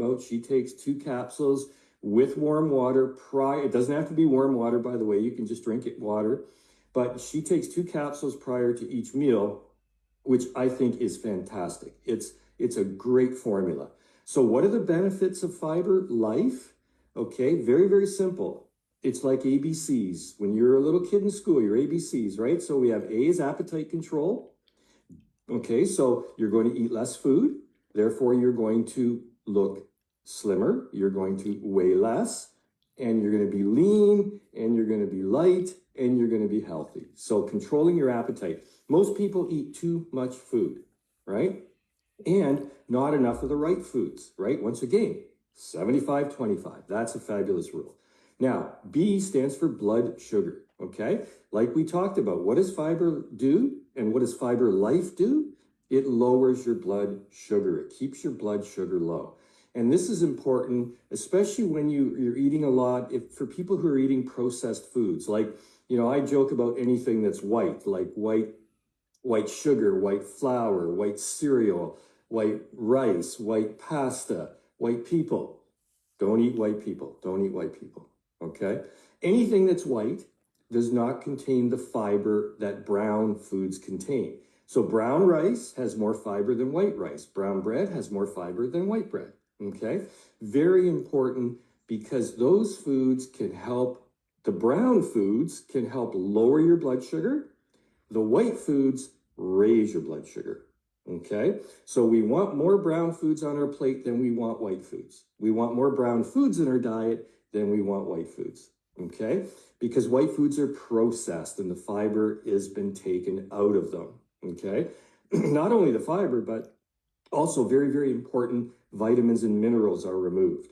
about. She takes 2 capsules with warm water it doesn't have to be warm water, by the way, you can just drink it water, but she takes 2 capsules prior to each meal, which I think is fantastic. It's a great formula. So what are the benefits of FibreLife? Okay, very, very simple. It's like ABCs. When you're a little kid in school, your ABCs, right? So we have A is appetite control. Okay, so you're going to eat less food. Therefore, you're going to look slimmer. You're going to weigh less. And you're going to be lean. And you're going to be light. And you're going to be healthy. So controlling your appetite. Most people eat too much food, right? And not enough of the right foods, right? Once again, 75-25. That's a fabulous rule. Now, B stands for blood sugar, okay? Like we talked about, what does fiber do and what does FibreLife do? It lowers your blood sugar. It keeps your blood sugar low. And this is important, especially when you're eating a lot. For people who are eating processed foods, like, you know, I joke about anything that's white, like white sugar, white flour, white cereal, white rice, white pasta, white people. Don't eat white people. Don't eat white people. Okay? Anything that's white does not contain the fiber that brown foods contain. So brown rice has more fiber than white rice. Brown bread has more fiber than white bread. Okay? Very important, because those foods can help, the brown foods can help lower your blood sugar. The white foods raise your blood sugar. Okay? So we want more brown foods on our plate than we want white foods. We want more brown foods in our diet than we want white foods. Okay? Because white foods are processed and the fiber has been taken out of them. Okay? Not only the fiber, but also very, very important vitamins and minerals are removed.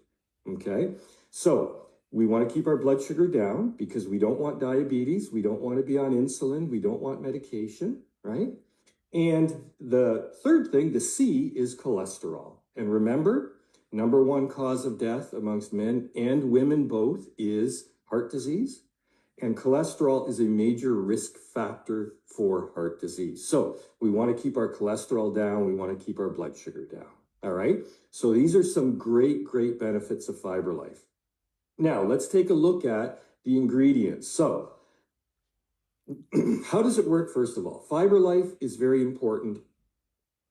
Okay? So we want to keep our blood sugar down because we don't want diabetes. We don't want to be on insulin. We don't want medication, right? And the third thing, the C, is cholesterol. And remember, number 1 cause of death amongst men and women both is heart disease. And cholesterol is a major risk factor for heart disease. So we want to keep our cholesterol down. We want to keep our blood sugar down. All right? So these are some great, great benefits of FibreLife. Now, let's take a look at the ingredients. So how does it work, first of all? FibreLife is very important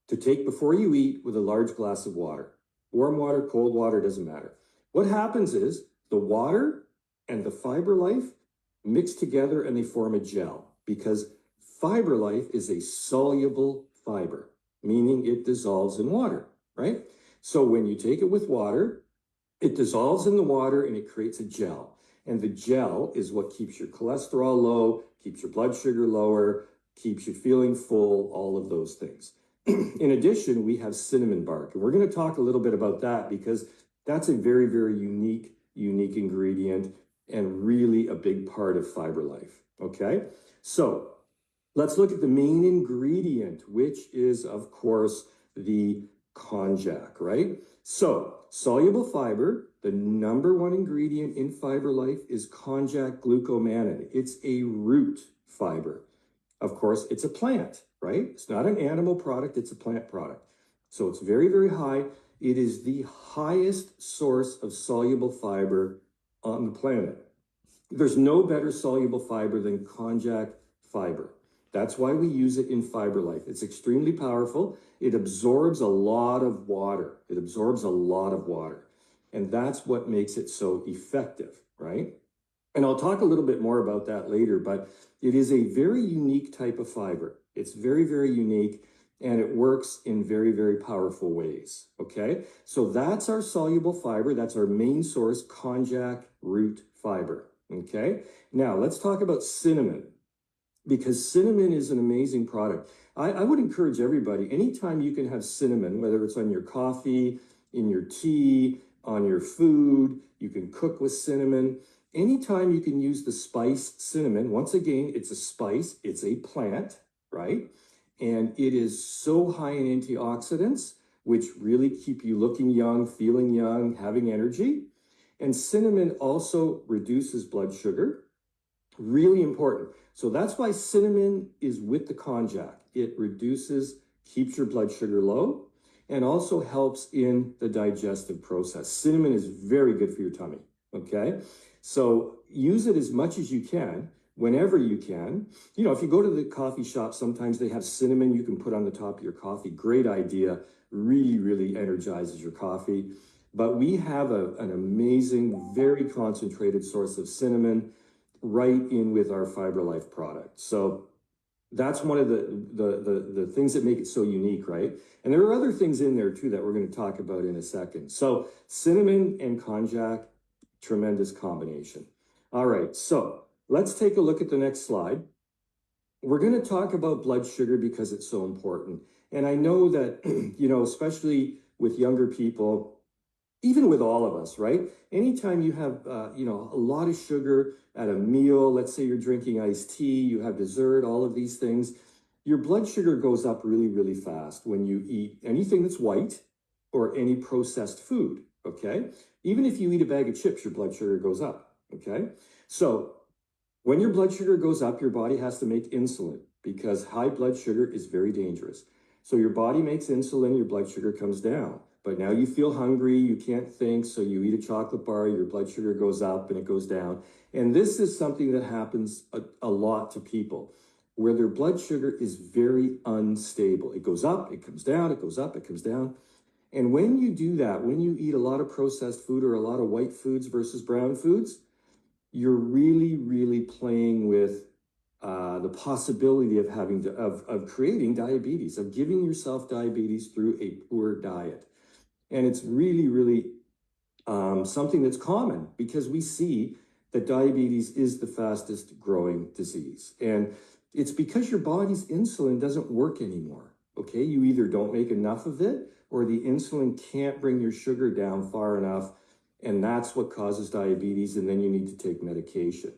to take before you eat with a large glass of water. Warm water, cold water, doesn't matter. What happens is the water and the FibreLife mix together and they form a gel, because FibreLife is a soluble fiber, meaning it dissolves in water, right? So when you take it with water, it dissolves in the water and it creates a gel. And the gel is what keeps your cholesterol low, keeps your blood sugar lower, keeps you feeling full, all of those things. In addition, we have cinnamon bark, and we're going to talk a little bit about that because that's a very, very unique ingredient and really a big part of FibreLife, okay? So let's look at the main ingredient, which is, of course, the konjac, right? So soluble fiber, the number 1 ingredient in FibreLife is konjac glucomannan. It's a root fiber. Of course, it's a plant, right? It's not an animal product, it's a plant product. So it's very, very high. It is the highest source of soluble fiber on the planet. There's no better soluble fiber than konjac fiber. That's why we use it in FibreLife. It's extremely powerful. It absorbs a lot of water. It absorbs a lot of water. And that's what makes it so effective, right? And I'll talk a little bit more about that later, but it is a very unique type of fiber. It's very, very unique, and it works in very, very powerful ways, okay? So that's our soluble fiber. That's our main source, konjac root fiber, okay? Now, let's talk about cinnamon, because cinnamon is an amazing product. I would encourage everybody, anytime you can have cinnamon, whether it's on your coffee, in your tea, on your food, you can cook with cinnamon. Anytime you can use the spice cinnamon, once again, it's a spice, it's a plant, right? And it is so high in antioxidants, which really keep you looking young, feeling young, having energy. And cinnamon also reduces blood sugar. Really important. So that's why cinnamon is with the konjac. It reduces, keeps your blood sugar low. and also helps in the digestive process. Cinnamon is very good for your tummy, okay? So use it as much as you can, whenever you can. You know, if you go to the coffee shop, sometimes they have cinnamon you can put on the top of your coffee. Great idea. Really, really energizes your coffee. But we have an amazing, very concentrated source of cinnamon right in with our FibreLife product. So that's one of the things that make it so unique, right? And there are other things in there too that we're going to talk about in a second. So cinnamon and konjac, tremendous combination. All right, so let's take a look at the next slide. We're going to talk about blood sugar because it's so important. And I know that, you know, especially with younger people, even with all of us, right? Anytime you have, you know, a lot of sugar at a meal, let's say you're drinking iced tea, you have dessert, all of these things, your blood sugar goes up really, really fast when you eat anything that's white or any processed food, okay? Even if you eat a bag of chips, your blood sugar goes up, okay? So when your blood sugar goes up, your body has to make insulin because high blood sugar is very dangerous. So your body makes insulin, your blood sugar comes down. But now you feel hungry, you can't think, so you eat a chocolate bar, your blood sugar goes up and it goes down. And this is something that happens a lot to people, where their blood sugar is very unstable. It goes up, it comes down, it goes up, it comes down. And when you do that, when you eat a lot of processed food or a lot of white foods versus brown foods, you're really, really playing with the possibility of having of creating diabetes, of giving yourself diabetes through a poor diet. And it's really, really something that's common because we see that diabetes is the fastest growing disease. And it's because your body's insulin doesn't work anymore, okay? You either don't make enough of it or the insulin can't bring your sugar down far enough, and that's what causes diabetes, and then you need to take medication.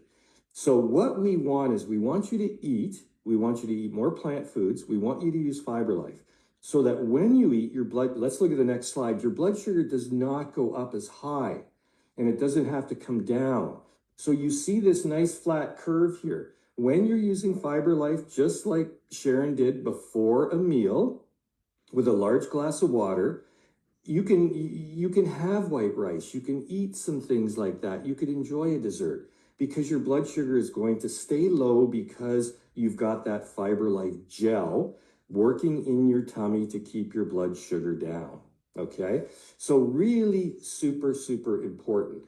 So what we want is we want you to eat more plant foods, we want you to use FibreLife, so that when you eat your blood, let's look at the next slide, your blood sugar does not go up as high and it doesn't have to come down. So you see this nice flat curve here. When you're using FibreLife, just like Sharon did before a meal with a large glass of water, you can have white rice, you can eat some things like that, you could enjoy a dessert because your blood sugar is going to stay low because you've got that FibreLife gel working in your tummy to keep your blood sugar down, okay? So really super, super important.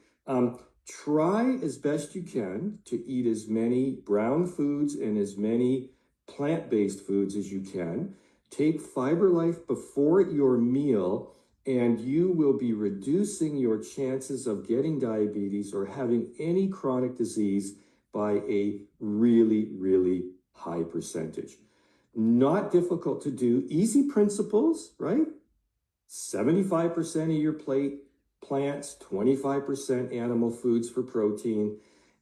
Try as best you can to eat as many brown foods and as many plant-based foods as you can. Take FibreLife before your meal and you will be reducing your chances of getting diabetes or having any chronic disease by a really, really high percentage. Not difficult to do. Easy principles, right? 75% of your plate, plants, 25% animal foods for protein,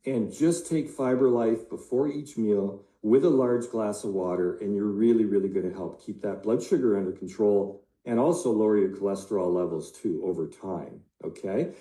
and just take FibreLife before each meal with a large glass of water, and you're really, really going to help keep that blood sugar under control and also lower your cholesterol levels too over time, okay?